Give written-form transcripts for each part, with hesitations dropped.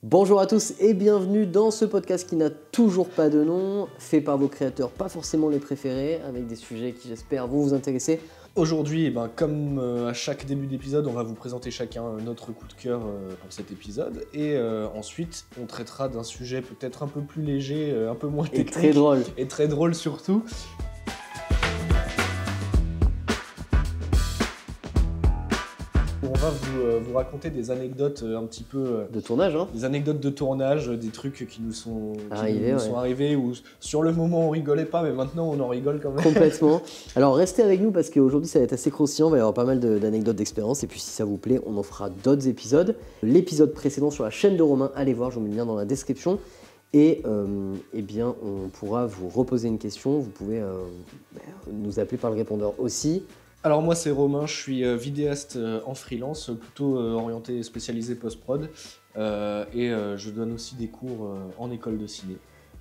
Bonjour à tous et bienvenue dans ce podcast qui n'a toujours pas de nom, fait par vos créateurs, pas forcément les préférés, avec des sujets qui j'espère vont vous intéresser. Aujourd'hui, comme à chaque début d'épisode, on va vous présenter chacun notre coup de cœur pour cet épisode. Et ensuite, on traitera d'un sujet peut-être un peu plus léger, un peu moins technique. Et très drôle. Et très drôle surtout. On va vous raconter des anecdotes un petit peu... De tournage, hein. Des anecdotes de tournage, des trucs qui nous sont arrivés, où sur le moment on rigolait pas, mais maintenant on en rigole quand même. Complètement. Alors restez avec nous parce qu'aujourd'hui ça va être assez croustillant, il va y avoir pas mal d'anecdotes d'expérience et puis si ça vous plaît, on en fera d'autres épisodes. L'épisode précédent sur la chaîne de Romain, allez voir, je vous mets le lien dans la description. Et eh bien, on pourra vous reposer une question, vous pouvez nous appeler par le répondeur aussi. Alors moi c'est Romain, je suis vidéaste en freelance, plutôt orienté spécialisé post-prod et je donne aussi des cours en école de ciné.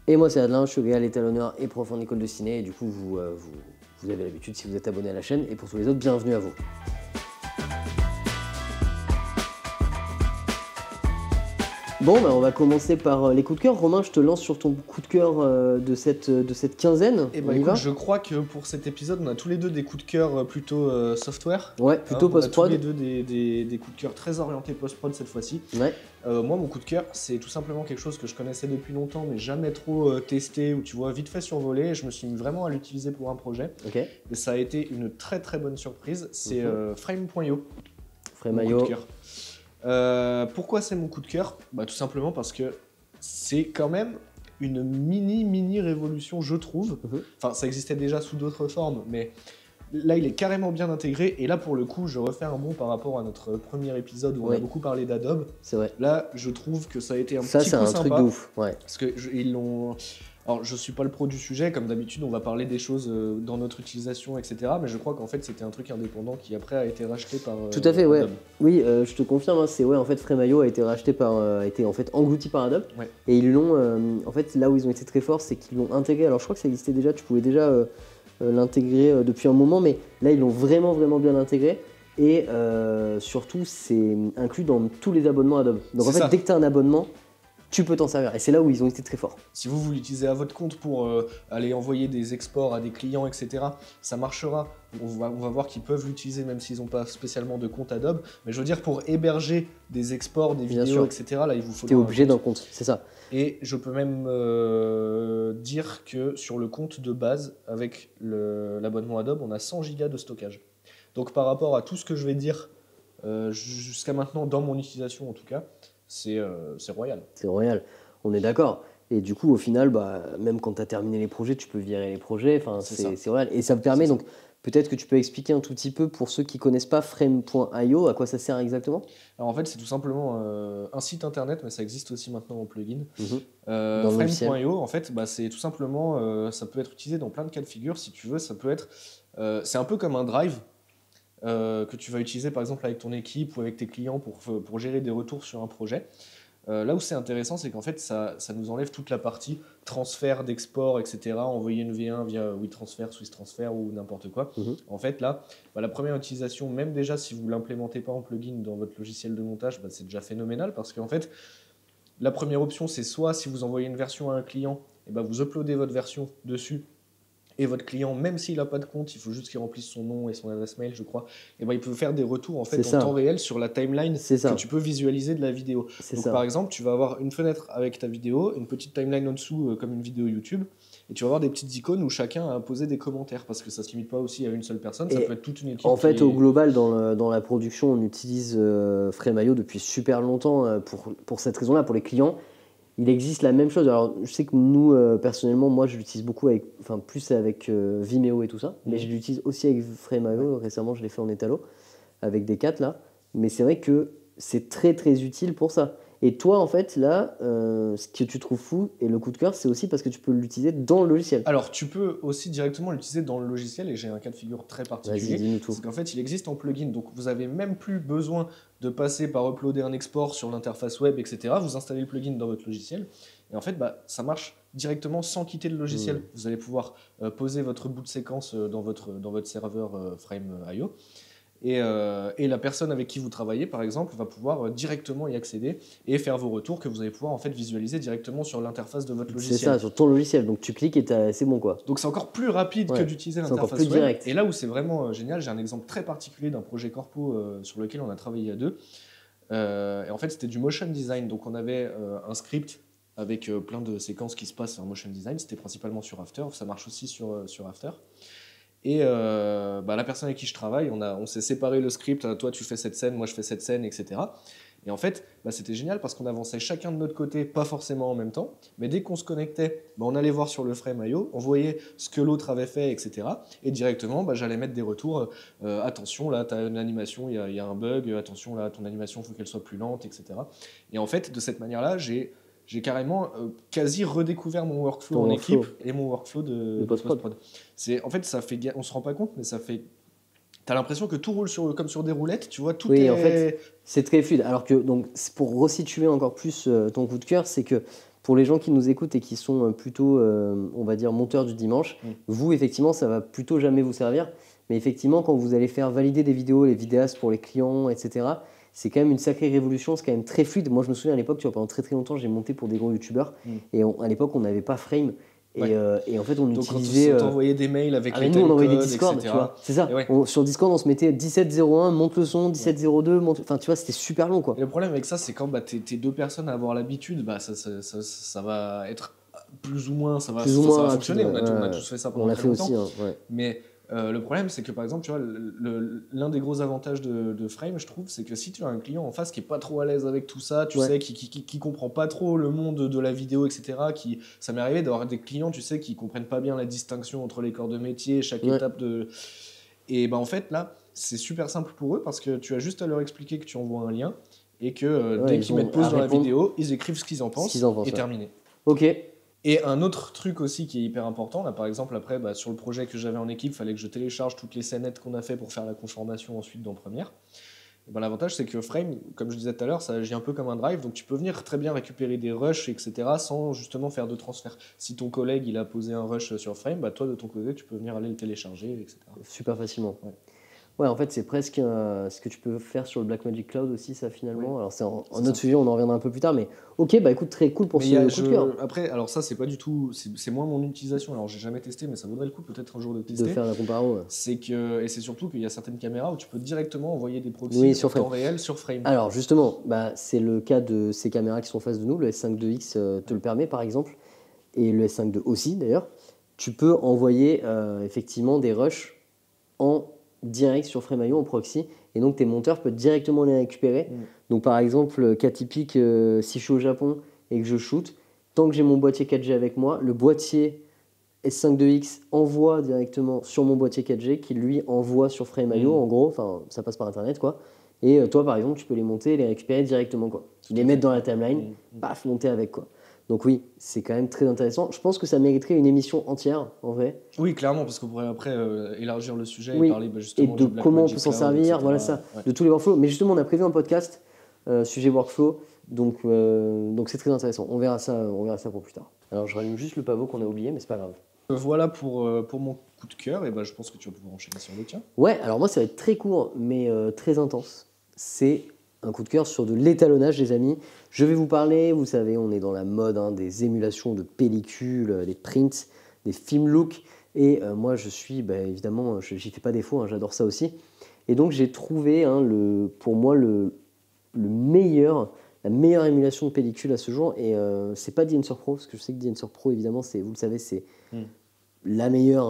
Et moi c'est Adelin, je suis réal étalonneur et prof en école de ciné et du coup vous avez l'habitude si vous êtes abonné à la chaîne et pour tous les autres, bienvenue à vous. Bon, on va commencer par les coups de cœur. Romain, je te lance sur ton coup de cœur de cette quinzaine. Et écoute, je crois que pour cet épisode, on a tous les deux des coups de cœur plutôt software. Ouais, plutôt post-prod. On a tous les deux des coups de cœur très orientés post-prod cette fois-ci. Ouais. Moi, mon coup de cœur, c'est tout simplement quelque chose que je connaissais depuis longtemps, mais jamais trop testé, ou tu vois, vite fait survolé. Et je me suis mis vraiment à l'utiliser pour un projet. Ok. Et ça a été une très très bonne surprise. C'est Frame.io. Frame.io. Pourquoi c'est mon coup de cœur ? Tout simplement parce que c'est quand même une mini révolution, je trouve. Enfin, ça existait déjà sous d'autres formes, mais là, il est carrément bien intégré. Et là, pour le coup, je refais un bond par rapport à notre premier épisode où on a beaucoup parlé d'Adobe. C'est vrai. Là, je trouve que ça a été un petit coup sympa. Ça, c'est un truc de ouf. Ouais. Parce que ils l'ont... Alors, je suis pas le pro du sujet, comme d'habitude, on va parler des choses dans notre utilisation, etc. Mais je crois qu'en fait, c'était un truc indépendant qui après a été racheté par. Tout à fait, Adobe. ouais. Oui, je te confirme, hein, en fait, Frame.io a été racheté a été en fait englouti par Adobe. Ouais. Et ils l'ont, en fait, là où ils ont été très forts, c'est qu'ils l'ont intégré. Alors, je crois que ça existait déjà, tu pouvais déjà l'intégrer depuis un moment, mais là, ils l'ont vraiment bien intégré. Et surtout, c'est inclus dans tous les abonnements Adobe. Donc, en fait, dès que tu as un abonnement, tu peux t'en servir. Et c'est là où ils ont été très forts. Si vous l'utilisez à votre compte pour aller envoyer des exports à des clients, etc., ça marchera. On va voir qu'ils peuvent l'utiliser même s'ils n'ont pas spécialement de compte Adobe. Mais je veux dire, pour héberger des exports, des vidéos, etc., là, il vous faut... T'es obligé d'un compte, c'est ça. Et je peux même dire que sur le compte de base, avec l'abonnement Adobe, on a 100 Go de stockage. Donc par rapport à tout ce que je vais dire jusqu'à maintenant, dans mon utilisation en tout cas, c'est royal. C'est royal, on est d'accord. Et du coup, au final, même quand tu as terminé les projets, tu peux virer les projets. Enfin, c'est royal. Et ça me permet, donc, peut-être que tu peux expliquer un tout petit peu pour ceux qui ne connaissent pas Frame.io, à quoi ça sert exactement ? Alors en fait, c'est tout simplement un site internet, mais ça existe aussi maintenant en plugin. Frame.io, en fait, c'est tout simplement, ça peut être utilisé dans plein de cas de figure. Si tu veux, ça peut être... c'est un peu comme un drive. Que tu vas utiliser par exemple avec ton équipe ou avec tes clients pour gérer des retours sur un projet. Là où c'est intéressant, c'est qu'en fait, ça nous enlève toute la partie transfert d'export, etc. Envoyer une V1 via WeTransfer, SwissTransfer ou n'importe quoi. En fait, là, la première utilisation, même déjà si vous ne l'implémentez pas en plugin dans votre logiciel de montage, c'est déjà phénoménal parce qu'en fait, la première option, c'est soit si vous envoyez une version à un client, vous uploadez votre version dessus. Et votre client, même s'il n'a pas de compte, il faut juste qu'il remplisse son nom et son adresse mail, je crois. Et il peut faire des retours en temps réel sur la timeline que tu peux visualiser de la vidéo. Donc par exemple, tu vas avoir une fenêtre avec ta vidéo, une petite timeline en dessous comme une vidéo YouTube, et tu vas avoir des petites icônes où chacun a posé des commentaires parce que ça ne se limite pas aussi à une seule personne, ça peut être toute une équipe. En fait, au global, dans la production, on utilise Frame.io depuis super longtemps pour cette raison-là, pour les clients. Il existe la même chose. Alors, je sais que nous, personnellement, moi, je l'utilise beaucoup plus avec Vimeo et tout ça, mais je l'utilise aussi avec Frame.io. Récemment, je l'ai fait en étalo avec des 4 là. Mais c'est vrai que c'est très utile pour ça. Et toi, en fait, là, ce que tu trouves fou et le coup de cœur, c'est aussi parce que tu peux l'utiliser dans le logiciel. Alors, tu peux aussi directement l'utiliser dans le logiciel et j'ai un cas de figure très particulier. Vas-y, dis-nous tout. C'est qu'en fait, il existe en plugin, donc vous n'avez même plus besoin de passer par uploader un export sur l'interface web, etc. Vous installez le plugin dans votre logiciel et en fait, ça marche directement sans quitter le logiciel. Vous allez pouvoir poser votre bout de séquence dans votre serveur Frame.io. Et la personne avec qui vous travaillez, par exemple, va pouvoir directement y accéder et faire vos retours que vous allez pouvoir en fait visualiser directement sur l'interface de votre C'est logiciel. ça, sur ton logiciel. Donc tu cliques et c'est bon quoi. Donc c'est encore plus rapide que d'utiliser c'est encore l'interface plus web. direct. Et là où c'est vraiment génial, j'ai un exemple très particulier d'un projet corpo sur lequel on a travaillé à deux. Et en fait, c'était du motion design. Donc on avait un script avec plein de séquences qui se passent en motion design. C'était principalement sur After. Ça marche aussi sur After. Et la personne avec qui je travaille, on s'est séparé le script. Toi, tu fais cette scène, moi, je fais cette scène, etc. Et en fait, c'était génial parce qu'on avançait chacun de notre côté, pas forcément en même temps. Mais dès qu'on se connectait, on allait voir sur le frame.io, on voyait ce que l'autre avait fait, etc. Et directement, j'allais mettre des retours. Attention, là, tu as une animation, il y a un bug. Attention, là, ton animation, il faut qu'elle soit plus lente, etc. Et en fait, de cette manière-là, j'ai carrément quasi redécouvert mon workflow en équipe et mon workflow de post-prod. En fait, on se rend pas compte, mais ça fait... T'as l'impression que tout roule comme sur des roulettes, tu vois, tout est... en fait, c'est très fluide. Alors que, donc, pour resituer encore plus ton coup de cœur, c'est que pour les gens qui nous écoutent et qui sont plutôt, on va dire, monteurs du dimanche, vous, effectivement, ça va plutôt jamais vous servir. Mais effectivement, quand vous allez faire valider des vidéos, les vidéastes pour les clients, etc., c'est quand même une sacrée révolution, c'est quand même très fluide. Moi, je me souviens à l'époque, tu vois, pendant très très longtemps, j'ai monté pour des gros youtubeurs. Et à l'époque, on n'avait pas Frame. Et en fait, on utilisait. Donc, on t'envoyait des mails avec les nous, on envoyait des codes, Discord, etc. tu vois. C'est ça. Sur Discord, on se mettait 1701, monte le son, 1702, monte. Enfin, tu vois, c'était super long, quoi. Et le problème avec ça, c'est quand t'es deux personnes à avoir l'habitude, ça va être plus ou moins, ça va fonctionner. On a tous fait ça pendant très longtemps. On l'a fait aussi, Mais le problème, c'est que par exemple, tu vois, l'un des gros avantages de Frame, je trouve, c'est que si tu as un client en face qui est pas trop à l'aise avec tout ça, tu sais, qui comprend pas trop le monde de la vidéo, etc. Ça m'est arrivé d'avoir des clients, tu sais, qui comprennent pas bien la distinction entre les corps de métier, chaque étape de... Et en fait, là, c'est super simple pour eux parce que tu as juste à leur expliquer que tu envoies un lien et que dès qu'ils mettent pause dans la vidéo, ils écrivent ce qu'ils en pensent et terminé. Ok. Et un autre truc aussi qui est hyper important, là par exemple après sur le projet que j'avais en équipe, il fallait que je télécharge toutes les scénettes qu'on a fait pour faire la conformation ensuite dans Premiere. L'avantage c'est que Frame, comme je disais tout à l'heure, ça agit un peu comme un drive, donc tu peux venir très bien récupérer des rushs, etc. sans justement faire de transfert. Si ton collègue il a posé un rush sur Frame, toi de ton côté tu peux venir aller le télécharger, etc. Super facilement. Ouais, en fait, c'est presque ce que tu peux faire sur le Blackmagic Cloud aussi, ça, finalement. Alors, c'est un autre sujet, on en reviendra un peu plus tard, mais ok, écoute, très cool pour ce coup de cœur. Après, alors ça, c'est pas du tout... C'est moins mon utilisation, alors j'ai jamais testé, mais ça vaudrait le coup peut-être un jour de tester. De faire la comparo. Et c'est surtout qu'il y a certaines caméras où tu peux directement envoyer des proxys en temps réel sur Frame. Alors, justement, c'est le cas de ces caméras qui sont en face de nous. Le S5 IIX te le permet, par exemple, et le S5 II aussi, d'ailleurs. Tu peux envoyer effectivement des rushs en direct sur Frame.io en proxy, et donc tes monteurs peuvent directement les récupérer. Donc par exemple, cas typique, si je suis au Japon et que je shoot, tant que j'ai mon boîtier 4G avec moi, le boîtier S5 IIX envoie directement sur mon boîtier 4G qui lui envoie sur Frame.io, en gros, ça passe par internet quoi. Et toi par exemple tu peux les monter et les récupérer directement quoi. Les mettre dans la timeline, paf, monter avec quoi. Donc oui, c'est quand même très intéressant. Je pense que ça mériterait une émission entière, en vrai. Oui, clairement, parce qu'on pourrait après élargir le sujet et parler justement et de comment on peut s'en servir, voilà ça, de tous les workflows. Mais justement, on a prévu un podcast sujet workflow, donc c'est très intéressant. On verra ça pour plus tard. Alors je rallume juste le pavot qu'on a oublié, mais c'est pas grave. Voilà pour mon coup de cœur, et je pense que tu vas pouvoir enchaîner sur le tien. Ouais, alors moi ça va être très court, mais très intense. C'est un coup de cœur sur de l'étalonnage, les amis. Je vais vous parler, vous savez, on est dans la mode des émulations de pellicules, des prints, des film look. Et moi, je suis, évidemment, j'y fais pas défaut, j'adore ça aussi. Et donc, j'ai trouvé, pour moi, la meilleure émulation de pellicule à ce jour. Et c'est pas DNSur Pro, parce que je sais que DNSur Pro, évidemment, vous le savez, c'est la meilleure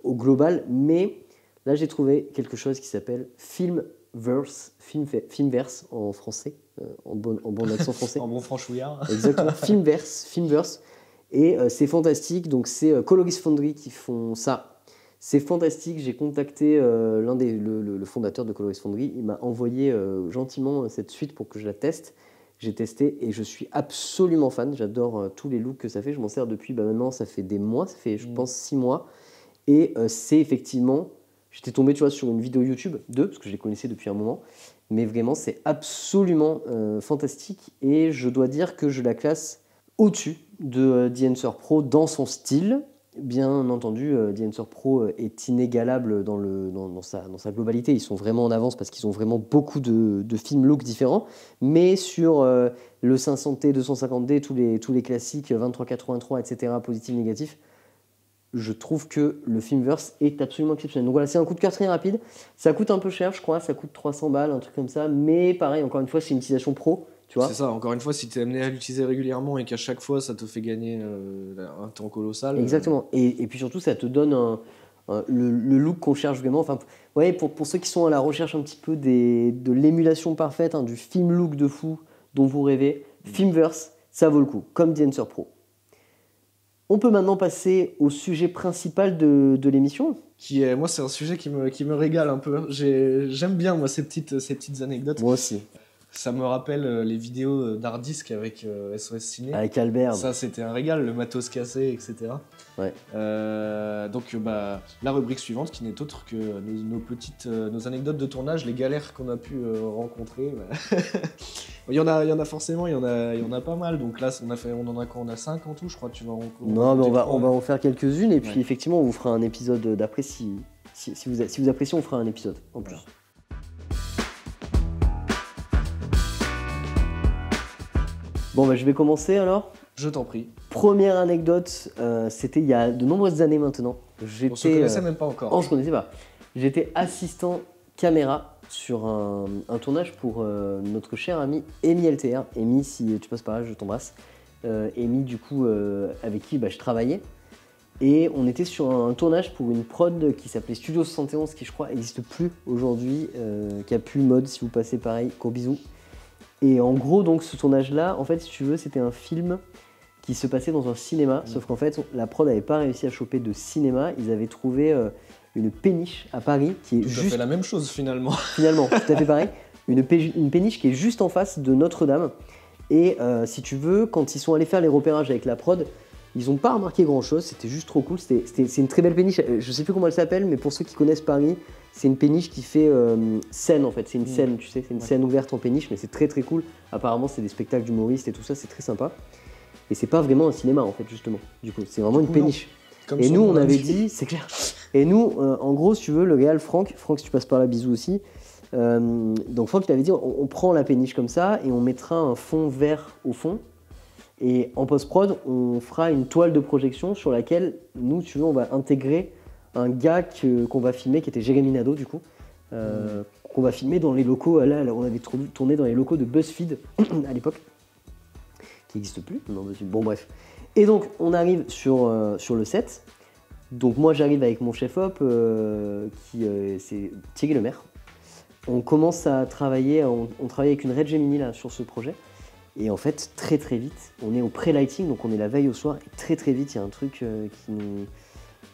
au global. Mais là, j'ai trouvé quelque chose qui s'appelle Filmverse en français, en bon accent français. En bon franchouillard. Exactement, Filmverse. Et c'est fantastique, donc c'est Coloris Foundry qui font ça. C'est fantastique, j'ai contacté le fondateur de Coloris Foundry, il m'a envoyé gentiment cette suite pour que je la teste. J'ai testé et je suis absolument fan, j'adore tous les looks que ça fait, je m'en sers depuis maintenant, ça fait des mois, ça fait je pense 6 mois. Et c'est effectivement... J'étais tombé, tu vois, sur une vidéo YouTube parce que je les connaissais depuis un moment. Mais vraiment, c'est absolument fantastique. Et je dois dire que je la classe au-dessus de DNSur Pro dans son style. bien entendu, The Answer Pro est inégalable dans sa globalité. Ils sont vraiment en avance parce qu'ils ont vraiment beaucoup de film look différents. Mais sur le 500D, 250D, tous les classiques, 2383, etc., positif, négatif, je trouve que le Filmverse est absolument exceptionnel. Donc voilà, c'est un coup de cœur très rapide. Ça coûte un peu cher, je crois. Ça coûte 300 balles, un truc comme ça. Mais pareil, encore une fois, c'est une utilisation pro. Tu vois. C'est ça, encore une fois, si tu es amené à l'utiliser régulièrement et qu'à chaque fois ça te fait gagner un temps colossal. Exactement. Et puis surtout, ça te donne le look qu'on cherche vraiment. Enfin, ouais, pour ceux qui sont à la recherche un petit peu de l'émulation parfaite, du film look de fou dont vous rêvez, Filmverse, ça vaut le coup, comme The Answer Pro. On peut maintenant passer au sujet principal de l'émission. Moi, c'est un sujet qui me régale un peu. J'aime bien, moi, ces petites anecdotes. Moi aussi. Ça me rappelle les vidéos d'Hardisk avec SOS Ciné. Avec Albert. Ça, c'était un régal, le matos cassé, etc. Ouais. Donc, la rubrique suivante, qui n'est autre que nos anecdotes de tournage, les galères qu'on a pu rencontrer. Il y en a forcément, il y en a pas mal. Donc là, on en a quoi? On a 5 en tout, je crois. Non, mais on va en faire quelques-unes. Et puis, effectivement, on vous fera un épisode d'après. Si vous appréciez, on fera un épisode en plus. Bon, je vais commencer alors. Je t'en prie. Première anecdote, c'était il y a de nombreuses années maintenant. On se connaissait même pas encore. On se connaissait pas. J'étais assistant caméra sur un tournage pour notre cher ami Amy LTR. Amy, si tu passes par là, je t'embrasse. Amy, du coup, avec qui je travaillais. Et on était sur un tournage pour une prod qui s'appelait Studio 71, qui je crois n'existe plus aujourd'hui, qui a plus mode, si vous passez pareil, gros bisous. Et en gros, donc, ce tournage-là, en fait, si tu veux, c'était un film qui se passait dans un cinéma, sauf qu'en fait, la prod n'avait pas réussi à choper de cinéma. Ils avaient trouvé une péniche à Paris qui est tout à fait la même chose, finalement. Finalement, tout à fait pareil. Une péniche qui est juste en face de Notre-Dame. Et si tu veux, quand ils sont allés faire les repérages avec la prod, ils n'ont pas remarqué grand-chose. C'était juste trop cool. C'est une très belle péniche. Je ne sais plus comment elle s'appelle, mais pour ceux qui connaissent Paris, c'est une péniche qui fait scène en fait, c'est une scène, tu sais, c'est une scène ouverte en péniche, mais c'est très très cool. Apparemment, c'est des spectacles d'humoristes et tout ça, c'est très sympa. Et c'est pas vraiment un cinéma en fait, justement. Du coup, c'est vraiment une péniche. Et nous, on avait dit, c'est clair. Et nous, en gros, si tu veux, le réal Franck, si tu passes par là, bisous aussi. Donc Franck, il avait dit, on prend la péniche comme ça et on mettra un fond vert au fond. Et en post-prod, on fera une toile de projection sur laquelle, nous, tu veux, on va intégrer un gars qu'on va filmer, qui était Jérémy Nadeau, du coup, qu'on va filmer dans les locaux. Là, on avait tourné dans les locaux de BuzzFeed à l'époque, qui n'existe plus. Non, bon, bref. Et donc, on arrive sur le set. Donc, moi, j'arrive avec mon chef-op, c'est Thierry Lemaire. On commence à travailler, on travaille avec une Red Gemini là, sur ce projet. Et en fait, très très vite, on est au pré-lighting, donc on est la veille au soir, et très très vite, il y a un truc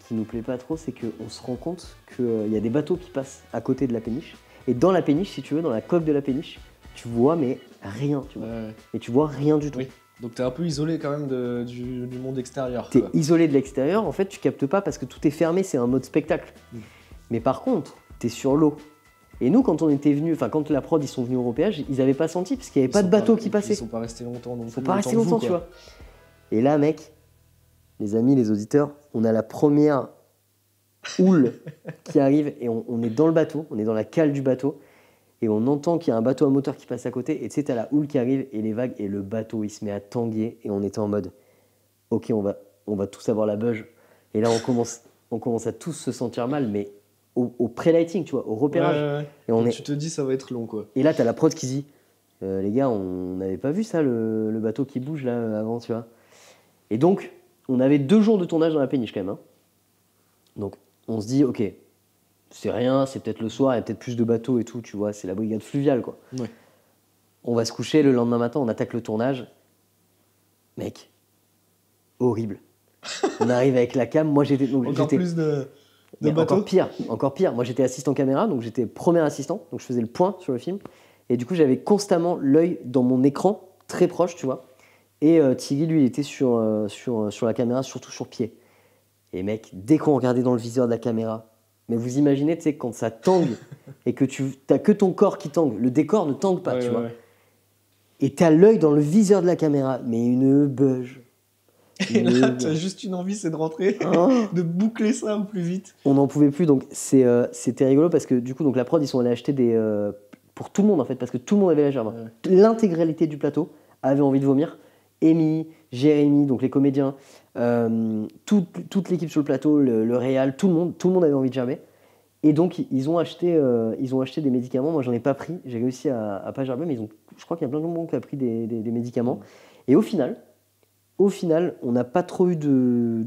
qui nous plaît pas trop, c'est qu'on se rend compte qu'il y a des bateaux qui passent à côté de la péniche. Et dans la péniche, si tu veux, dans la coque de la péniche, tu vois mais rien, tu vois. Et tu vois rien du tout. Oui. Donc t'es un peu isolé quand même du monde extérieur. T'es isolé de l'extérieur, en fait tu captes pas parce que tout est fermé, c'est un mode spectacle. Mais par contre, t'es sur l'eau. Et nous, quand on était venus, enfin quand la prod ils sont venus au repérage, ils avaient pas senti parce qu'il n'y avait pas de bateau qui passait. Ils sont pas restés longtemps. Ils sont pas restés longtemps, tu vois. Et là, mec, les amis, les auditeurs, on a la première houle qui arrive et on est dans le bateau, on est dans la cale du bateau et on entend qu'il y a un bateau à moteur qui passe à côté et tu sais, t'as la houle qui arrive et les vagues et le bateau il se met à tanguer et on était en mode ok, on va tous avoir la beuge. Et là, on commence à tous se sentir mal, mais au pré-lighting, tu vois, au repérage. Et tu te dis ça va être long, quoi. Et là, t'as la prod qui dit les gars, on n'avait pas vu ça, le bateau qui bouge là avant, tu vois. Et donc, on avait 2 jours de tournage dans la péniche quand même. Hein. Donc, on se dit, ok, c'est rien, c'est peut-être le soir, il y a peut-être plus de bateaux et tout, tu vois, c'est la brigade fluviale, quoi. Ouais. On va se coucher, le lendemain matin, on attaque le tournage. Mec, horrible. On arrive avec la cam, moi j'étais... Plus de bateaux. Encore pire. Moi j'étais assistant caméra, donc j'étais premier assistant, donc je faisais le point sur le film. Et du coup j'avais constamment l'œil dans mon écran, très proche, tu vois. Et Thierry, lui, il était sur la caméra, surtout sur pied. Et mec, dès qu'on regardait dans le viseur de la caméra, mais vous imaginez, tu sais, quand ça tangue et que tu n'as que ton corps qui tangue, le décor ne tangue pas, tu vois. Et tu as l'œil dans le viseur de la caméra, mais une beuge. Et là, tu as juste une envie, c'est de rentrer, de boucler ça au plus vite. On n'en pouvait plus, donc c'était rigolo parce que du coup, donc la prod, ils sont allés acheter pour tout le monde en fait, parce que tout le monde avait la gerbe. Ouais. L'intégralité du plateau avait envie de vomir. Amy, Jérémy, donc les comédiens, toute l'équipe sur le plateau, le réal, tout le monde avait envie de gerber. Et donc ils ont acheté des médicaments. Moi, j'en ai pas pris. J'ai réussi à pas gerber, mais je crois qu'il y a plein de monde qui a pris des médicaments. Et au final, on n'a pas trop eu de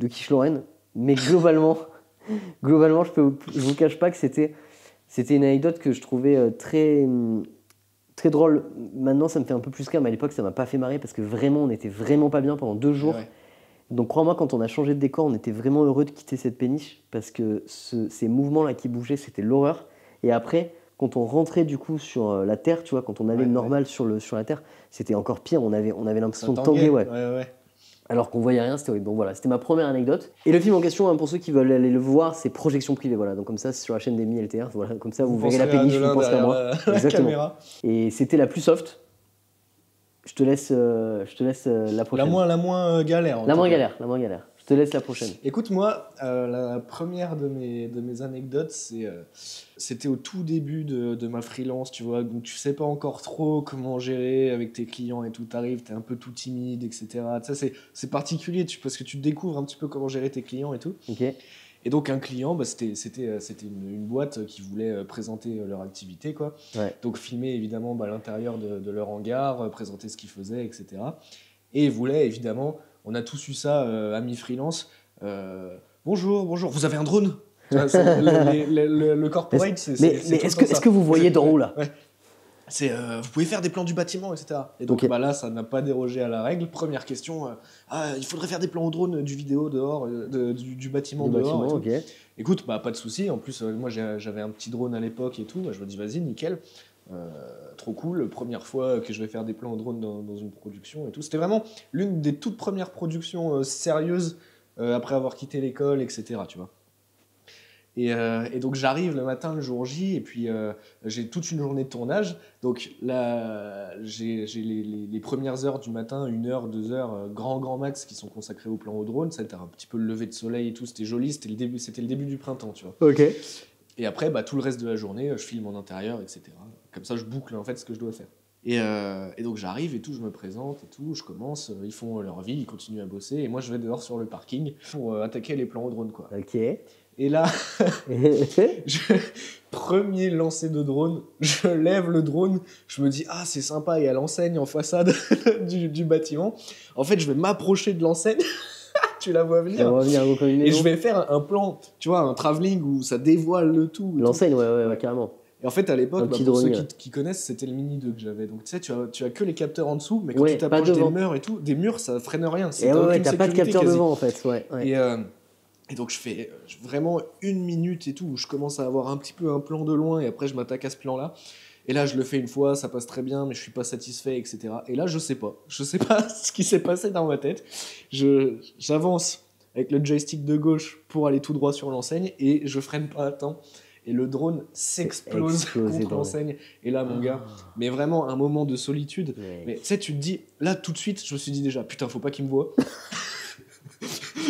quiche Lorraine, mais globalement, je vous cache pas que c'était une anecdote que je trouvais très drôle. Maintenant, ça me fait un peu plus rire, mais à l'époque, ça m'a pas fait marrer parce que vraiment, on était vraiment pas bien pendant 2 jours. Ouais. Donc crois-moi, quand on a changé de décor, on était vraiment heureux de quitter cette péniche parce que ces mouvements-là qui bougeaient, c'était l'horreur. Et après, quand on rentrait du coup sur la terre, tu vois, quand on allait normal sur la terre, c'était encore pire. On avait l'impression de tanguer, ouais. Alors qu'on voyait rien, c'était horrible. Donc voilà, c'était ma première anecdote. Et le film en question, hein, pour ceux qui veulent aller le voir, c'est Projection Privée. Voilà, donc comme ça, c'est sur la chaîne d'Emi LTR. Voilà, comme ça, vous verrez la péniche, vous penserez à moi. Exactement. Caméra. Et c'était la plus soft. Je te laisse la prochaine. La moins galère. La moins galère. Je te laisse la prochaine. Écoute, moi, la première de mes anecdotes, c'était au tout début de ma freelance, tu vois. Donc, tu sais pas encore trop comment gérer avec tes clients et tout. T'arrives, t'es un peu tout timide, etc. Ça, c'est particulier parce que tu découvres un petit peu comment gérer tes clients et tout. Ok. Et donc un client, c'était une boîte qui voulait présenter leur activité, quoi. Ouais. Donc filmer évidemment l'intérieur de leur hangar, présenter ce qu'ils faisaient, etc. Et ils voulaient évidemment, on a tous eu ça, amis freelance, bonjour, vous avez un drone? Le corporate, est-ce que vous voyez d'en haut là? Ouais. Vous pouvez faire des plans du bâtiment, etc. Et donc là, ça n'a pas dérogé à la règle. Première question, il faudrait faire des plans au drone du vidéo dehors, du bâtiment dehors. Bâtiment, okay. Écoute, pas de souci. En plus, moi, j'avais un petit drone à l'époque et tout. Je me dis, vas-y, nickel. Trop cool. Première fois que je vais faire des plans au drone dans une production et tout. C'était vraiment l'une des toutes premières productions sérieuses après avoir quitté l'école, etc. Tu vois. Et donc j'arrive le matin, le jour J, et puis j'ai toute une journée de tournage. Donc là, j'ai les premières heures du matin, 1 heure, 2 heures, grand max, qui sont consacrées au plan au drone. C'était un petit peu le lever de soleil et tout, c'était joli, c'était le début du printemps, tu vois. Ok. Et après, tout le reste de la journée, je filme en intérieur, etc. Comme ça, je boucle en fait ce que je dois faire. Et donc j'arrive et tout, je me présente et tout, je commence, ils font leur vie, ils continuent à bosser, et moi je vais dehors sur le parking pour attaquer les plans au drone, quoi. Ok. Et là, premier lancer de drone, je lève le drone, je me dis « Ah, c'est sympa, il y a l'enseigne en façade du bâtiment. » En fait, je vais m'approcher de l'enseigne, tu la vois venir, et je vais faire un plan, tu vois, un travelling où ça dévoile le tout. L'enseigne, ouais, carrément. Et en fait, à l'époque, pour ceux qui connaissent, c'était le Mini 2 que j'avais. Donc, tu sais, tu as que les capteurs en dessous, mais quand tu t'approches des murs, ça freine rien. T'as pas de capteur devant, en fait. Ouais. Et donc, je fais vraiment 1 minute et tout, où je commence à avoir un petit peu un plan de loin, et après, je m'attaque à ce plan-là. Et là, je le fais une fois, ça passe très bien, mais je suis pas satisfait, etc. Et là, je sais pas ce qui s'est passé dans ma tête. J'avance avec le joystick de gauche pour aller tout droit sur l'enseigne, et je freine pas à temps. Et le drone s'explose contre l'enseigne. Et là, mon gars, mais vraiment un moment de solitude. Ouais. Mais tu sais, tu te dis, là, tout de suite, je me suis dit déjà, putain, faut pas qu'ils me voient.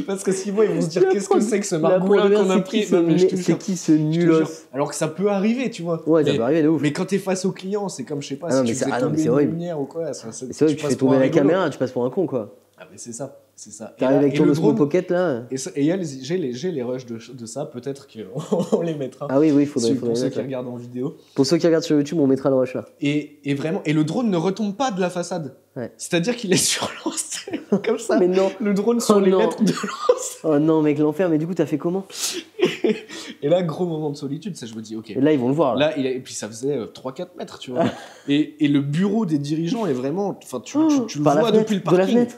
Parce que s'ils voient, ils vont se dire, qu'est-ce que c'est que ce margoulin qu'on a pris? C'est qui ce nulos? Alors que ça peut arriver, tu vois. Ouais, ça peut arriver de ouf. Mais quand t'es face au client, c'est comme, je sais pas, si tu fais tomber une lumière ou quoi. C'est vrai que tu fais tomber la caméra, tu passes pour un con, quoi. Ah, mais c'est ça. T'arrives avec ton Osmo Pocket là. Et j'ai les rushs de ça, peut-être qu'on les mettra. Ah oui, il faudrait. Pour ceux qui regardent en vidéo. Pour ceux qui regardent sur YouTube, on mettra le rush là. Et vraiment, et le drone ne retombe pas de la façade. Ouais. C'est-à-dire qu'il est sur l'enseigne, comme ça. Mais non. Le drone sur les lettres de l'enseigne. Oh non, mec, l'enfer. Mais du coup, t'as fait comment? Et là, gros moment de solitude, ça, je me dis, ok. Et là, ils vont le voir. Là, et puis ça faisait 3-4 mètres, tu vois. et le bureau des dirigeants est vraiment. Enfin, tu le vois depuis le parking. De la fenêtre.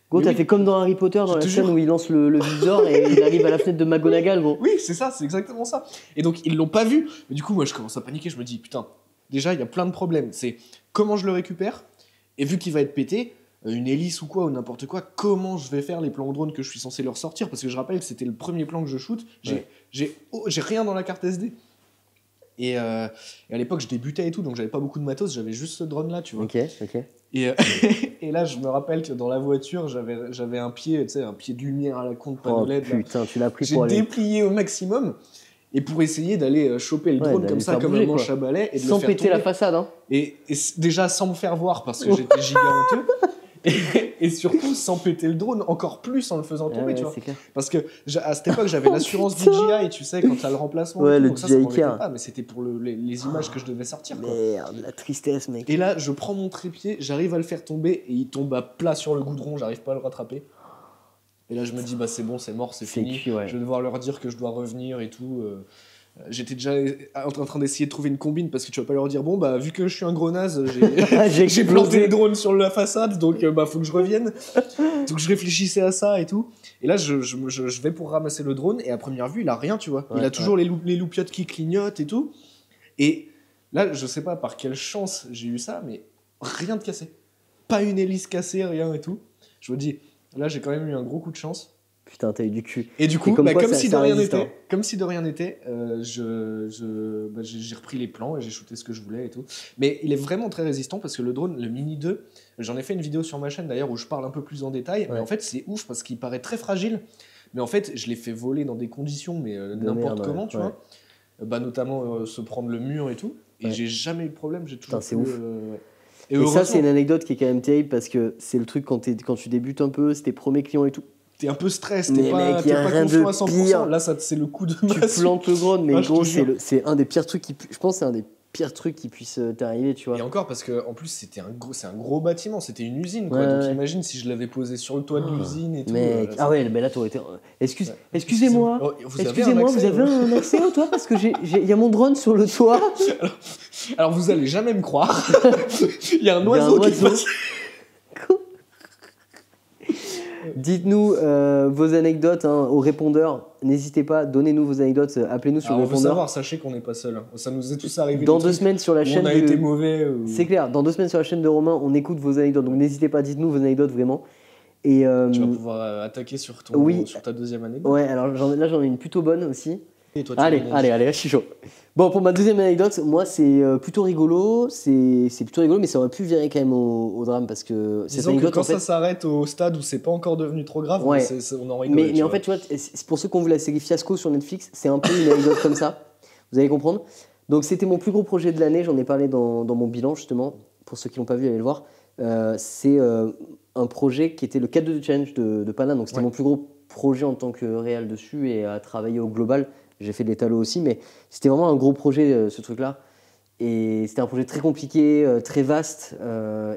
Gros, t'as fait comme dans Harry Potter, dans la scène où il lance le visor et il arrive à la fenêtre de McGonagall, gros. Oui, c'est ça, c'est exactement ça. Et donc, ils l'ont pas vu. Mais du coup, moi, je commence à paniquer. Je me dis, putain, déjà, il y a plein de problèmes. C'est comment je le récupère. Et vu qu'il va être pété, une hélice ou quoi, ou n'importe quoi, comment je vais faire les plans au drone que je suis censé leur sortir? Parce que je rappelle que c'était le premier plan que je shoot. J'ai rien dans la carte SD. Et à l'époque, je débutais et tout, donc j'avais pas beaucoup de matos. J'avais juste ce drone-là, tu vois. Ok. Et, et là, je me rappelle que dans la voiture, j'avais un pied, tu sais, un pied de lumière à la con de panneau Oh LED. Là. putain, tu l'as pris J'ai pour aller. déplié au maximum et pour essayer d'aller choper le Ouais, drone d'aller comme le ça, faire comme bouger, un manche quoi. à balai et de Sans le faire péter la tomber. façade, hein. Déjà sans me faire voir parce que j'étais giga honteux. Et surtout sans péter le drone, encore plus en le faisant tomber, Ouais, tu vois. c'est clair. Parce que à cette époque, j'avais l'assurance DJI, tu sais, quand t'as le remplacement Ouais, et tout, le donc ça DJI m'embêtait Care. pas, mais c'était pour les images que je devais sortir, quoi. Merde, la tristesse, mec. Et là, je prends mon trépied, j'arrive à le faire tomber et il tombe à plat sur le goudron, j'arrive pas à le rattraper. Et là, je me dis, bah c'est bon, c'est mort, c'est fini. cuit, ouais. Je vais devoir leur dire que je dois revenir et tout. J'étais déjà en train d'essayer de trouver une combine parce que tu vas pas leur dire, bon, bah vu que je suis un gros naze, j'ai planté les drones sur la façade, donc bah faut que je revienne. Donc je réfléchissais à ça et tout. Et là, je vais pour ramasser le drone et à première vue, il a rien, tu vois. Ouais, il a toujours les loupiottes qui clignotent et tout. Et là, je sais pas par quelle chance j'ai eu ça, mais rien de cassé. Pas une hélice cassée, rien et tout. Je me dis, là, j'ai quand même eu un gros coup de chance. Putain, t'as eu du cul. Et du coup, comme quoi, comme ça- si de ça rien résiste, n'était, hein. comme si de rien n'était, j'ai repris les plans et j'ai shooté ce que je voulais et tout. Mais il est vraiment très résistant parce que le drone, le Mini 2, j'en ai fait une vidéo sur ma chaîne d'ailleurs où je parle un peu plus en détail. Mais Ouais. en fait, c'est ouf parce qu'il paraît très fragile. Mais en fait, je l'ai fait voler dans des conditions, mais De n'importe merde, comment, ouais. tu vois. Notamment se prendre le mur et tout. Et Ouais. j'ai jamais eu de problème. J'ai toujours Putain, c'est pu, ouf. ouais. Et ça, c'est une anecdote qui est quand même terrible parce que c'est le truc quand tu débutes un peu, c'est tes premiers clients et tout. T'es un peu stress, Mais t'es pas, mec, t'es y a pas rien confiant de à 100%. pire. Là, c'est le coup de Tu massue. plantes le drone, mais Ah, je te gros, jure. c'est un des pires trucs je pense que c'est un des pires trucs qui puisse t'arriver, tu vois. Et encore parce que en plus c'est un gros bâtiment, c'était une usine quoi. Ouais, Donc ouais. imagine si je l'avais posé sur le toit de l'usine et tout. Mec, ça- ah ouais, mais là t'aurais été. Ouais. Excusez-moi, Oh, vous avez excusez-moi, un accès, vous avez un accès au toit parce que il y a mon drone sur le toit. Alors vous allez jamais me croire. Il y a un Il y a un oiseau qui oiseau. passe. Dites-nous vos anecdotes hein, au répondeur. N'hésitez pas, donnez-nous vos anecdotes, appelez-nous sur Alors le on veut répondeur. savoir, sachez qu'on n'est pas seul. Hein. Ça nous est tous arrivé. Dans des 2 trucs semaines sur la où chaîne on a de. été mauvais. C'est clair, dans 2 semaines sur la chaîne de Romain, on écoute vos anecdotes. Donc n'hésitez pas, dites-nous vos anecdotes vraiment. Et, Tu vas pouvoir attaquer sur oui. sur ta deuxième anecdote. ouais, alors là j'en ai une plutôt bonne aussi. Et toi, tu Allez, en as- allez, je suis chaud. Bon, pour ma deuxième anecdote, moi c'est plutôt rigolo. C'est plutôt rigolo, mais ça aurait pu virer quand même au drame parce que cette Disons que anecdote quand en fait. ça s'arrête au stade où c'est pas encore devenu trop grave, Ouais. on en rigole. Mais en fait, tu vois, c'est pour ceux qui ont vu la série Fiasco sur Netflix, c'est un peu une anecdote comme ça. Vous allez comprendre. Donc, c'était mon plus gros projet de l'année. J'en ai parlé dans mon bilan, justement. Pour ceux qui l'ont pas vu, allez le voir. C'est un projet qui était le 4-2 Challenge de Pana. Donc, c'était Ouais. mon plus gros projet en tant que réal dessus et à travailler au global. J'ai fait de l'étalo aussi, mais c'était vraiment un gros projet, ce truc-là. Et c'était un projet très compliqué, très vaste.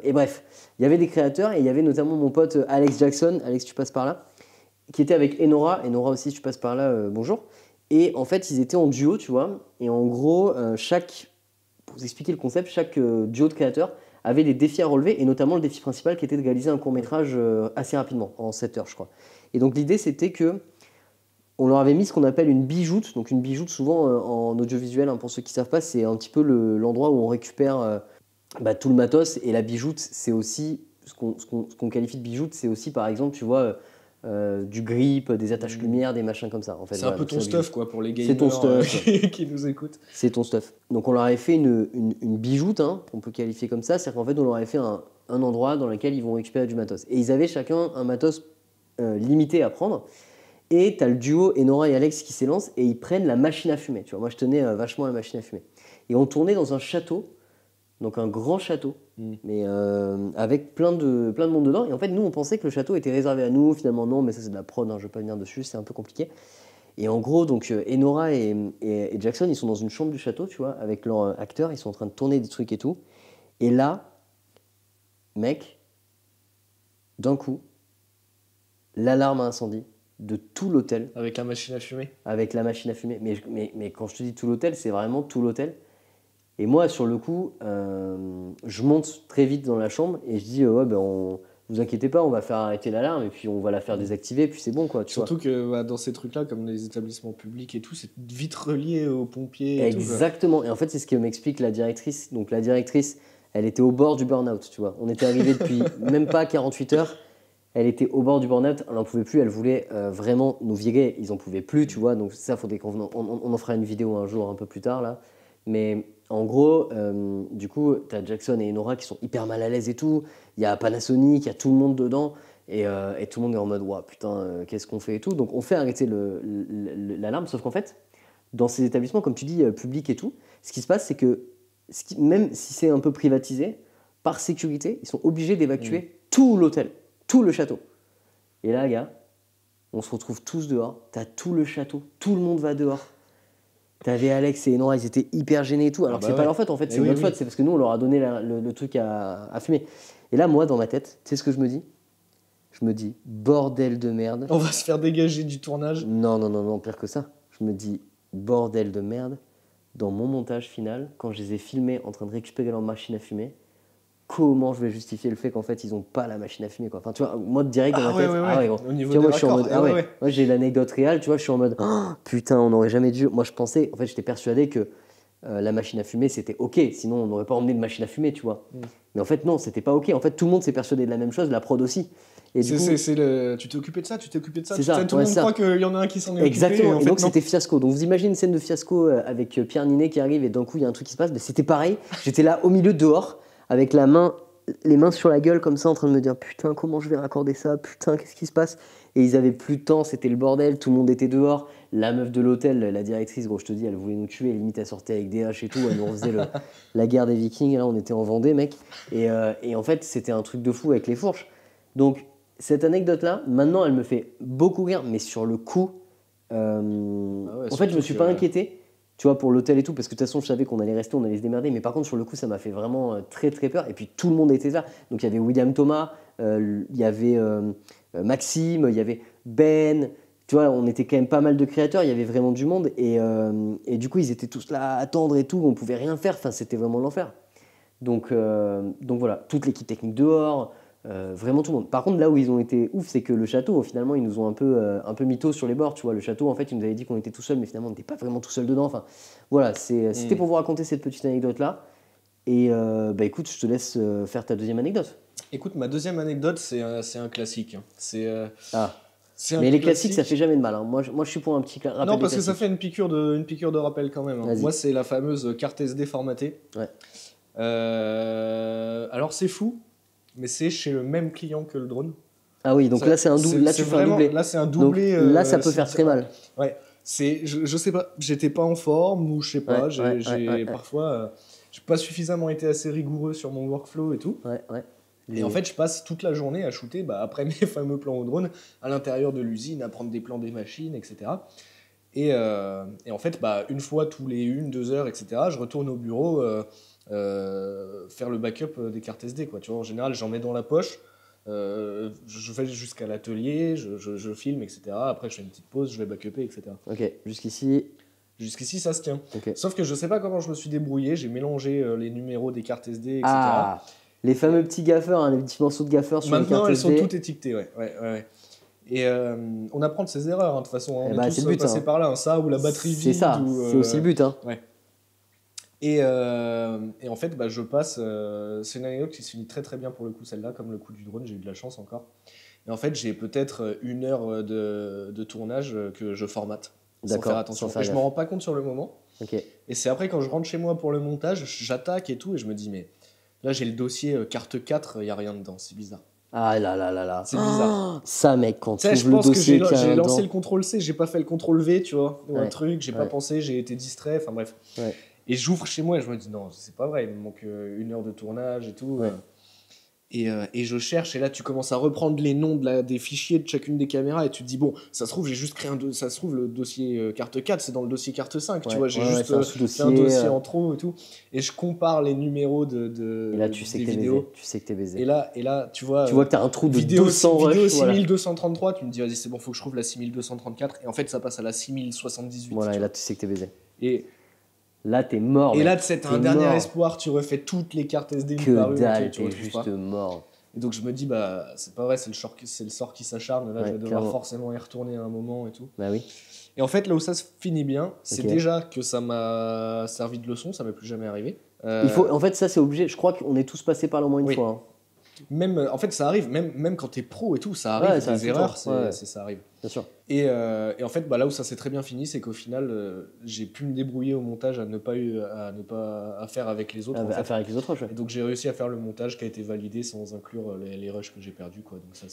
Et bref, il y avait des créateurs et il y avait notamment mon pote Alex Jackson. Alex, tu passes par là. Qui était avec Enora. Enora aussi, tu passes par là, bonjour. Et en fait, ils étaient en duo, tu vois. Et en gros, pour vous expliquer le concept, chaque duo de créateurs avait des défis à relever, et notamment le défi principal qui était de réaliser un court-métrage assez rapidement, en 7 heures, je crois. Et donc l'idée, c'était que on leur avait mis ce qu'on appelle une bijoute. Donc une bijoute, souvent en audiovisuel, hein, pour ceux qui ne savent pas, c'est un petit peu l'endroit où on récupère tout le matos. Et la bijoute, c'est aussi, ce qu'on qualifie de bijoute, c'est aussi, par exemple, tu vois, du grip, des attaches lumière, des machins comme ça. En fait, C'est voilà, un peu donc ton la stuff bijoute. quoi pour les gamers C'est ton stuff. qui nous écoutent. C'est ton stuff. Donc on leur avait fait une bijoute, hein, on peut qualifier comme ça. C'est-à-dire qu'en fait, on leur avait fait un endroit dans lequel ils vont récupérer du matos. Et ils avaient chacun un matos limité à prendre. Et tu as le duo Enora et Alex qui s'élancent et ils prennent la machine à fumer. Tu vois, moi, je tenais vachement à la machine à fumer. Et on tournait dans un château, donc un grand château, mais avec plein de monde dedans. Et en fait, nous, on pensait que le château était réservé à nous. Finalement, non, mais ça, c'est de la prod, hein, je ne vais pas venir dessus, c'est un peu compliqué. Et en gros, donc, Enora et Jackson, ils sont dans une chambre du château, tu vois, avec leurs acteurs, ils sont en train de tourner des trucs et tout. Et là, mec, d'un coup, l'alarme à incendie de tout l'hôtel. Avec la machine à fumer. Avec la machine à fumer. Mais quand je te dis tout l'hôtel, c'est vraiment tout l'hôtel. Et moi, sur le coup, je monte très vite dans la chambre et je dis ouais, vous inquiétez pas, on va faire arrêter l'alarme et puis on va la faire désactiver, puis c'est bon, quoi. Tu Surtout vois. que dans ces trucs-là, comme les établissements publics et tout, c'est vite relié aux pompiers. Et Exactement. Et en fait, c'est ce que m'explique la directrice. Donc, la directrice, elle était au bord du burn-out, tu vois. On était arrivé depuis même pas 48 heures. Elle était au bord du burn-out, elle n'en pouvait plus, elle voulait vraiment nous virer, ils n'en pouvaient plus, tu vois. Donc ça, faudrait on en fera une vidéo un jour un peu plus tard, là. Mais en gros, du coup, tu as Jackson et Enora qui sont hyper mal à l'aise et tout. Il y a Panasonic, il y a tout le monde dedans. Et tout le monde est en mode, ouah, putain, qu'est-ce qu'on fait et tout. Donc on fait arrêter l'alarme, sauf qu'en fait, dans ces établissements, comme tu dis, publics et tout, ce qui se passe, c'est que même si c'est un peu privatisé, par sécurité, ils sont obligés d'évacuer tout l'hôtel, tout le château. Et là, gars, on se retrouve tous dehors. T'as tout le château, tout le monde va dehors. T'avais Alex et Nora, ils étaient hyper gênés et tout. Alors que c'est pas leur faute, en fait, c'est notre faute. C'est parce que nous, on leur a donné le truc à fumer. Et là, moi, dans ma tête, tu sais ce que je me dis? Je me dis, bordel de merde. On va se faire dégager du tournage. Non, pire que ça. Je me dis, bordel de merde. Dans mon montage final, quand je les ai filmés en train de récupérer leur machine à fumer, comment je vais justifier le fait qu'en fait, ils n'ont pas la machine à fumer, quoi. Enfin, tu vois, moi, direct dans ma tête, gros. Au niveau tu vois, des moi, je suis en mode, raccords, Moi, j'ai l'anecdote réelle, tu vois, je suis en mode, oh, putain, on n'aurait jamais dû. Moi, je pensais, en fait, j'étais persuadé que la machine à fumer, c'était OK. Sinon, on n'aurait pas emmené de machine à fumer, tu vois. Mais en fait, non, c'était pas OK. En fait, tout le monde s'est persuadé de la même chose, la prod aussi. Et du coup, tu t'es occupé de ça, tu t'es occupé de ça. C'est ça, Tout le monde croit qu'il y en a un qui s'en est occupé. Exactement, et fait, donc non. c'était fiasco. Donc vous imaginez une scène de fiasco avec Pierre Ninet qui arrive et d'un coup il y a un truc qui se passe. Mais c'était pareil, j'étais là au milieu dehors avec les mains sur la gueule comme ça en train de me dire putain comment je vais raccorder ça, putain qu'est-ce qui se passe. Et ils avaient plus de temps, c'était le bordel, tout le monde était dehors. La meuf de l'hôtel, la directrice, gros je te dis, elle voulait nous tuer, limite elle sortait avec des haches et tout, elle nous refaisait la guerre des Vikings, et là on était en Vendée mec. Et en fait c'était un truc de fou avec les fourches. Donc cette anecdote-là, maintenant, elle me fait beaucoup rire, mais sur le coup, en fait, je me suis pas inquiété, tu vois, pour l'hôtel et tout, parce que de toute façon, je savais qu'on allait rester, on allait se démerder, mais par contre, sur le coup, ça m'a fait vraiment très, très peur. Et puis, tout le monde était là. Donc, il y avait William Thomas, il y avait Maxime, il y avait Ben, tu vois, on était quand même pas mal de créateurs, il y avait vraiment du monde, et du coup, ils étaient tous là à attendre et tout, on pouvait rien faire, enfin, c'était vraiment l'enfer. Donc voilà, toute l'équipe technique dehors, vraiment tout le monde. Par contre, là où ils ont été ouf, c'est que le château, finalement, ils nous ont un peu mythho sur les bords. Tu vois, le château, en fait, ils nous avaient dit qu'on était tout seul, mais finalement, on n'était pas vraiment tout seul dedans. Enfin, voilà, c'était pour vous raconter cette petite anecdote-là. Et bah écoute, je te laisse faire ta deuxième anecdote. Écoute, ma deuxième anecdote, c'est un classique. Mais les classiques, ça fait jamais de mal. Hein. Moi, je suis pour un petit rappel. Non, parce que ça fait une piqûre de rappel quand même. Hein. Moi, c'est la fameuse carte SD formatée. Ouais. Alors, c'est fou. Mais c'est chez le même client que le drone. Ah oui, donc là c'est un double. Là tu fais un doublé. Là c'est un doublé. Donc, là ça peut faire très mal. Ouais. Je sais pas. J'étais pas en forme ou je sais pas. Parfois, j'ai pas suffisamment été assez rigoureux sur mon workflow et tout. Ouais. Et en fait, je passe toute la journée à shooter après mes fameux plans au drone à l'intérieur de l'usine, à prendre des plans des machines, etc. Et en fait, une fois tous les 1-2 heures, etc. Je retourne au bureau. Faire le backup des cartes SD quoi. Tu vois, en général j'en mets dans la poche, je vais jusqu'à l'atelier, je filme, etc. Après je fais une petite pause, je vais backuper, etc. Ok, jusqu'ici ça se tient. Okay. Sauf que je sais pas comment je me suis débrouillé, j'ai mélangé les numéros des cartes SD, etc. Ah, les fameux petits gaffeurs, hein, les petits morceaux de gaffeurs sur les cartes SD. Maintenant elles sont toutes étiquetées, ouais. Et on apprend de ses erreurs, hein, de toute façon, on est tous passés par là, hein, ça ou la batterie vide. C'est ça, c'est aussi le but. Hein. Ouais. Et en fait, je passe. C'est une anecdote qui se finit très très bien pour le coup, celle-là, comme le coup du drone, j'ai eu de la chance encore. Et en fait, j'ai peut-être 1 heure de tournage que je formate. Sans faire attention. Et je m'en rends pas compte sur le moment. Okay. Et c'est après, quand je rentre chez moi pour le montage, j'attaque et tout, et je me dis, mais là, j'ai le dossier carte 4, il n'y a rien dedans, c'est bizarre. Ah là. C'est bizarre. Ça, mec, quand tu ouvres le dossier. Je pense que j'ai lancé le CTRL-C, j'ai pas fait le CTRL-V, tu vois, ou un truc, j'ai pas pensé, j'ai été distrait, enfin bref. Ouais. Et j'ouvre chez moi et je me dis non, c'est pas vrai, il me manque 1 heure de tournage et tout. Ouais. Et je cherche, et là tu commences à reprendre les noms des fichiers de chacune des caméras et tu te dis bon, ça se trouve j'ai juste créé ça se trouve le dossier carte 4 c'est dans le dossier carte 5, tu vois, j'ai juste fait un dossier en trop et tout. Et je compare les numéros et là tu sais que t'es baisé. Tu sais que t'es baisé. Et là tu vois que t'as un trou de vidéo 200 vidéo 6233, tu me dis vas-y c'est bon, faut que je trouve la 6234 et en fait ça passe à la 6078. Voilà, et là tu sais que t'es baisé. Et là, t'es mort. Et là, c'est un dernier espoir, tu refais toutes les cartes SD une par une. Que dalle, t'es juste mort. Et donc, je me dis, c'est pas vrai, c'est le sort qui s'acharne. Là, je vais devoir forcément y retourner à un moment et tout. Bah oui. Et en fait, là où ça se finit bien, c'est déjà que ça m'a servi de leçon, ça m'est plus jamais arrivé. En fait, ça, c'est obligé. Je crois qu'on est tous passés par là au moins une fois. Hein. Même, en fait, ça arrive, même quand t'es pro et tout, ça arrive, des erreurs, ça arrive. Bien sûr. Et en fait, là où ça s'est très bien fini, c'est qu'au final, j'ai pu me débrouiller au montage à ne pas faire avec les autres. À faire avec les autres rushs. Et donc j'ai réussi à faire le montage qui a été validé sans inclure les rushs que j'ai perdus, quoi. Donc ça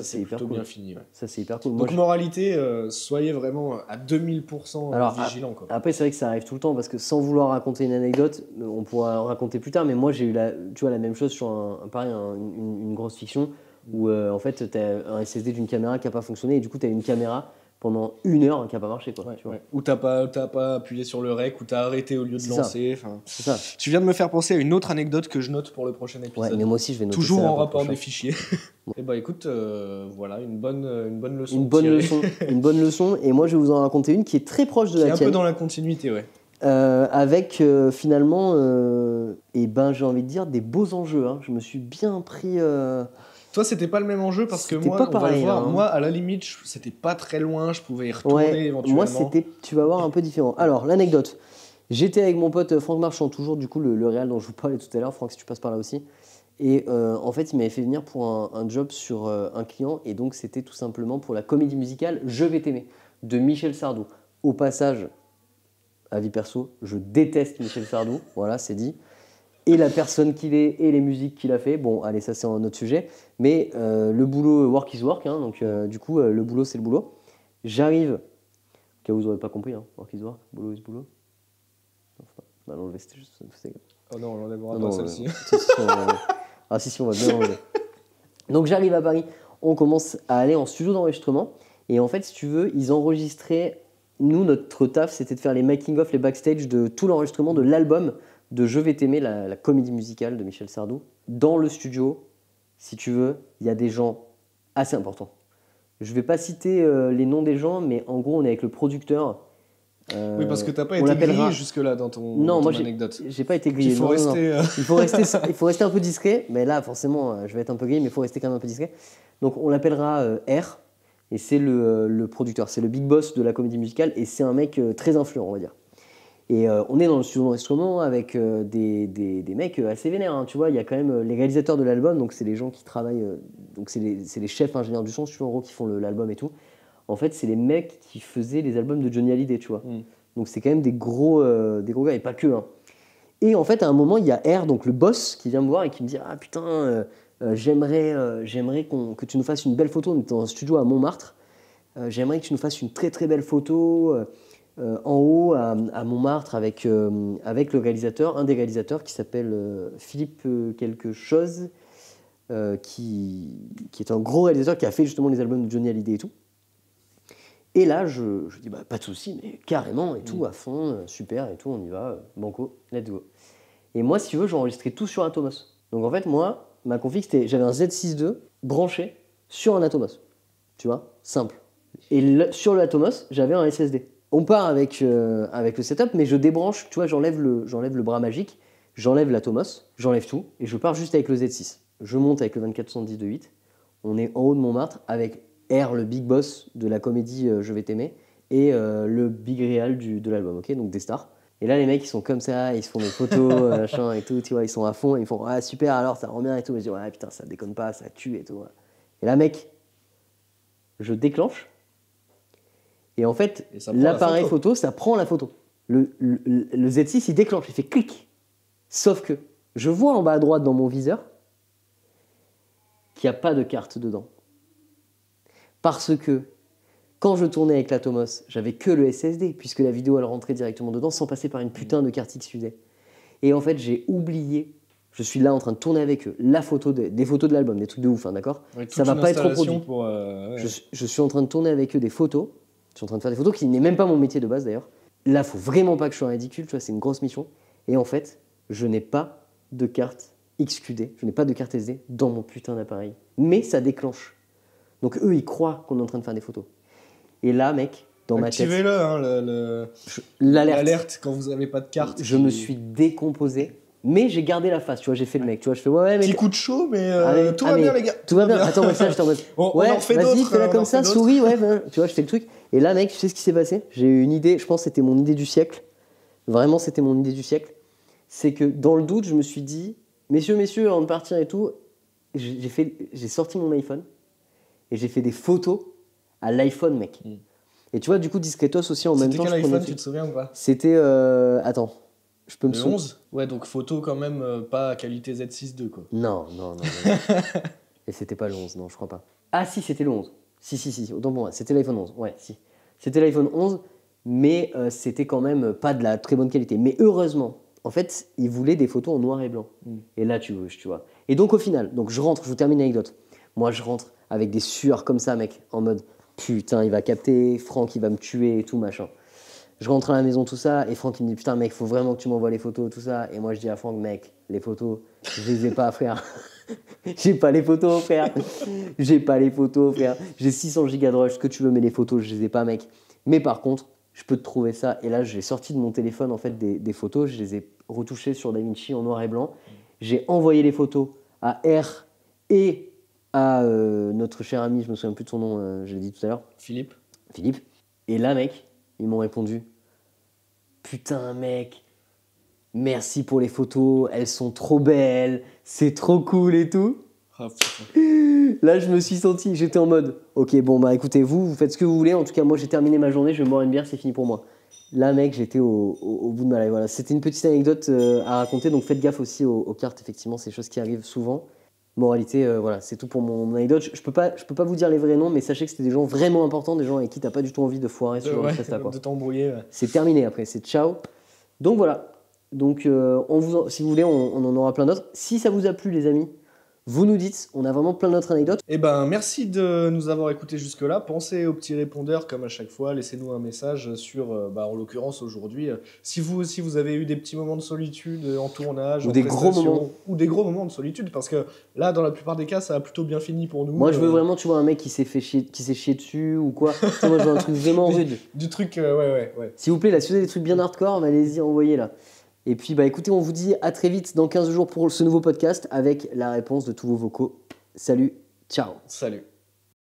c'est hyper plutôt cool. bien fini. Ouais. Ça c'est hyper cool. Donc moralité, soyez vraiment à 2000% vigilants, quoi. Après c'est vrai que ça arrive tout le temps parce que sans vouloir raconter une anecdote, on pourra en raconter plus tard. Mais moi j'ai eu la même chose sur une grosse fiction où en fait tu as un SSD d'une caméra qui n'a pas fonctionné et du coup tu as une caméra pendant 1 heure qui n'a pas marché, quoi. Ouais, tu vois. ouais. Ou t'as pas appuyé sur le rec, ou t'as arrêté au lieu de lancer. C'est ça. Tu viens de me faire penser à une autre anecdote que je note pour le prochain épisode. Ouais, mais moi aussi je vais noter toujours ça en rapport des fichiers. Et écoute, voilà, une bonne leçon. Une bonne leçon. Et moi je vais vous en raconter une qui est très proche de la tienne. Qui est un peu dans la continuité, ouais. Avec finalement, j'ai envie de dire des beaux enjeux. Hein. Je me suis bien pris. Toi, c'était pas le même enjeu parce que moi, on va le voir. Moi, à la limite, c'était pas très loin, je pouvais y retourner éventuellement. Moi, tu vas voir, un peu différent. Alors, l'anecdote. J'étais avec mon pote Franck Marchand, toujours du coup le réal dont je vous parlais tout à l'heure. Franck, si tu passes par là aussi. Et en fait, il m'avait fait venir pour un job sur un client. Et donc, c'était tout simplement pour la comédie musicale Je vais t'aimer de Michel Sardou. Au passage, avis perso, je déteste Michel Sardou. Voilà, c'est dit. Et la personne qu'il est et les musiques qu'il a fait. Bon, allez, ça c'est un autre sujet. Mais le boulot, work is work. Hein, donc, du coup, le boulot, c'est le boulot. J'arrive. Au cas où vous n'aurez pas compris, hein, work is work, boulot is boulot. Non, c'était juste. Oh non, on l'enlèvera pas celle-ci. Si, on va bien l'enlever. Donc, j'arrive à Paris. On commence à aller en studio d'enregistrement. Et en fait, si tu veux, ils enregistraient. Nous, notre taf, c'était de faire les making-of, les backstage de tout l'enregistrement de l'album de Je vais t'aimer, la comédie musicale de Michel Sardou. Dans le studio, si tu veux, il y a des gens assez importants. Je ne vais pas citer les noms des gens, mais en gros, on est avec le producteur. Oui, parce que tu n'as pas été grillé jusque-là dans ton anecdote. Non, j'ai pas été grillé. Il faut rester un peu discret. Mais là, forcément, je vais être un peu grillé, mais il faut rester quand même un peu discret. Donc, on l'appellera R. Et c'est le producteur. C'est le big boss de la comédie musicale. Et c'est un mec très influent, on va dire. Et on est dans le studio d'enregistrement avec des mecs assez vénères. Hein, tu vois, il y a quand même les réalisateurs de l'album, donc c'est les gens qui travaillent, donc c'est les chefs ingénieurs du son, tu vois, en gros, qui font l'album et tout. En fait, c'est les mecs qui faisaient les albums de Johnny Hallyday, tu vois. Donc c'est quand même des gros gars, et pas que. Hein. Et en fait, à un moment, il y a R, donc le boss, qui vient me voir et qui me dit « Ah putain, j'aimerais que tu nous fasses une belle photo. On est dans un studio à Montmartre. J'aimerais que tu nous fasses une très très belle photo. En haut à Montmartre avec le réalisateur, un des réalisateurs qui s'appelle Philippe quelque chose, qui est un gros réalisateur qui a fait justement les albums de Johnny Hallyday et tout. Et là, je dis pas de souci, mais carrément et tout, à fond, super et tout, on y va, banco, let's go. Et moi, si tu veux, j'enregistrais tout sur Atomos. Donc en fait, moi, ma config, j'avais un Z6 II branché sur un Atomos. Tu vois, simple. Et sur le Atomos, j'avais un SSD. On part avec le setup, mais je débranche, tu vois, j'enlève le bras magique, j'enlève l'Atomos, j'enlève tout, et je pars juste avec le Z6. Je monte avec le 2470 de 8, on est en haut de Montmartre, avec R, le big boss de la comédie Je vais t'aimer, et le big réal de l'album, ok, donc des stars. Et là, les mecs, ils sont comme ça, ils se font des photos, machin et tout, tu vois, ils sont à fond, ils font « Ah, super, alors, ça rend bien et tout », et je dis « Ouais, putain, ça déconne pas, ça tue et tout. » Et là, mec, je déclenche, et en fait, l'appareil photo, ça prend la photo. Le Z6, il déclenche, il fait clic. Sauf que je vois en bas à droite dans mon viseur qu'il n'y a pas de carte dedans. Parce que quand je tournais avec l'Atomos, j'avais que le SSD, puisque la vidéo, elle rentrait directement dedans sans passer par une putain de carte XUD. Et en fait, j'ai oublié, je suis là en train de tourner avec eux, des photos de l'album, des trucs de ouf, hein, d'accord, ça va pas être reproduit. Je suis en train de tourner avec eux des photos. Je suis en train de faire des photos qui n'est même pas mon métier de base d'ailleurs. Là, faut vraiment pas que je sois ridicule, tu vois, c'est une grosse mission. Et en fait, je n'ai pas de carte XQD, je n'ai pas de carte SD dans mon putain d'appareil. Mais ça déclenche. Donc eux, ils croient qu'on est en train de faire des photos. Et là, mec, dans ma tête... Activez-le, hein, l'alerte quand vous n'avez pas de carte. Je me suis décomposé. Mais j'ai gardé la face, tu vois, j'ai fait le mec, tu vois, je fais ouais, mais... Petit coup de chaud, mais tout va bien, les gars. Tout va bien, attends, ça, je t'en mode... Ouais, on en fait vas-y, d'autres. fais-la comme ça, souris, ouais, tu vois, je fais le truc. Et là, mec, tu sais ce qui s'est passé? J'ai eu une idée, je pense que c'était mon idée du siècle. Vraiment, c'était mon idée du siècle. C'est que dans le doute, je me suis dit, messieurs, avant de partir et tout, j'ai sorti mon iPhone et j'ai fait des photos à l'iPhone, mec. Et tu vois, du coup, discretos aussi en même temps. C'était quel je prenais iPhone, tu te souviens ou pas? C'était. Attends, je peux me Le souvenir. 11? Ouais, donc photo quand même pas qualité Z6 II, quoi. Non, non, non, non. Et c'était pas le 11, non, je crois pas. Ah si, c'était le 11. Si, autant pour moi. C'était l'iPhone 11, ouais, si. C'était l'iPhone 11, mais c'était quand même pas de la très bonne qualité. Mais heureusement, en fait, ils voulaient des photos en noir et blanc. Et là, tu vois. Et donc au final, donc je rentre, je vous termine l'anecdote. Moi, je rentre avec des sueurs comme ça, mec, en mode putain, il va capter, Franck, il va me tuer et tout, machin. Je rentre à la maison, tout ça, et Franck, il me dit putain, mec, faut vraiment que tu m'envoies les photos, tout ça. Et moi, je dis à Franck, mec, les photos, je les ai pas, frère. J'ai pas les photos, frère. J'ai pas les photos, frère. J'ai 600 gigas de rush, ce que tu veux, mais les photos, je les ai pas, mec. Mais par contre, je peux te trouver ça. Et là, j'ai sorti de mon téléphone, en fait, des photos. Je les ai retouchées sur DaVinci en noir et blanc. J'ai envoyé les photos à R et à notre cher ami, je me souviens plus de son nom, je l'ai dit tout à l'heure, Philippe? Philippe. Et là, mec, ils m'ont répondu putain, mec, merci pour les photos, elles sont trop belles, c'est trop cool et tout. Ah, putain. Là, je me suis senti, j'étais en mode, ok, bon, bah écoutez, vous faites ce que vous voulez. En tout cas, moi, j'ai terminé ma journée, je vais boire une bière, c'est fini pour moi. Là, mec, j'étais au bout de ma life. Voilà. C'était une petite anecdote à raconter, donc faites gaffe aussi aux cartes, effectivement, c'est des choses qui arrivent souvent. Moralité, voilà, c'est tout pour mon anecdote. Je peux pas vous dire les vrais noms, mais sachez que c'était des gens vraiment importants, des gens avec qui t'as pas du tout envie de foirer ce genre de presta, quoi. De t'embrouiller. Ouais. C'est terminé après, c'est ciao. Donc voilà. Donc si vous voulez, on en aura plein d'autres. Si ça vous a plu, les amis, vous nous dites. On a vraiment plein d'autres anecdotes. Eh ben, merci de nous avoir écoutés jusque-là. Pensez au petit répondeur, comme à chaque fois. Laissez-nous un message sur, en l'occurrence aujourd'hui, si vous aussi vous avez eu des petits moments de solitude en tournage, Ou en des gros prestation, moments. ou des gros moments de solitude, parce que là, dans la plupart des cas, ça a plutôt bien fini pour nous. Moi, je veux vraiment, tu vois, un mec qui s'est chié dessus ou quoi. Tu sais, moi, je veux un truc vraiment rude. Du truc, ouais. S'il vous plaît, là, si vous avez des trucs bien hardcore, allez-y, envoyez là. Et puis, bah écoutez, on vous dit à très vite dans 15 jours pour ce nouveau podcast avec la réponse de tous vos vocaux. Salut, ciao. Salut.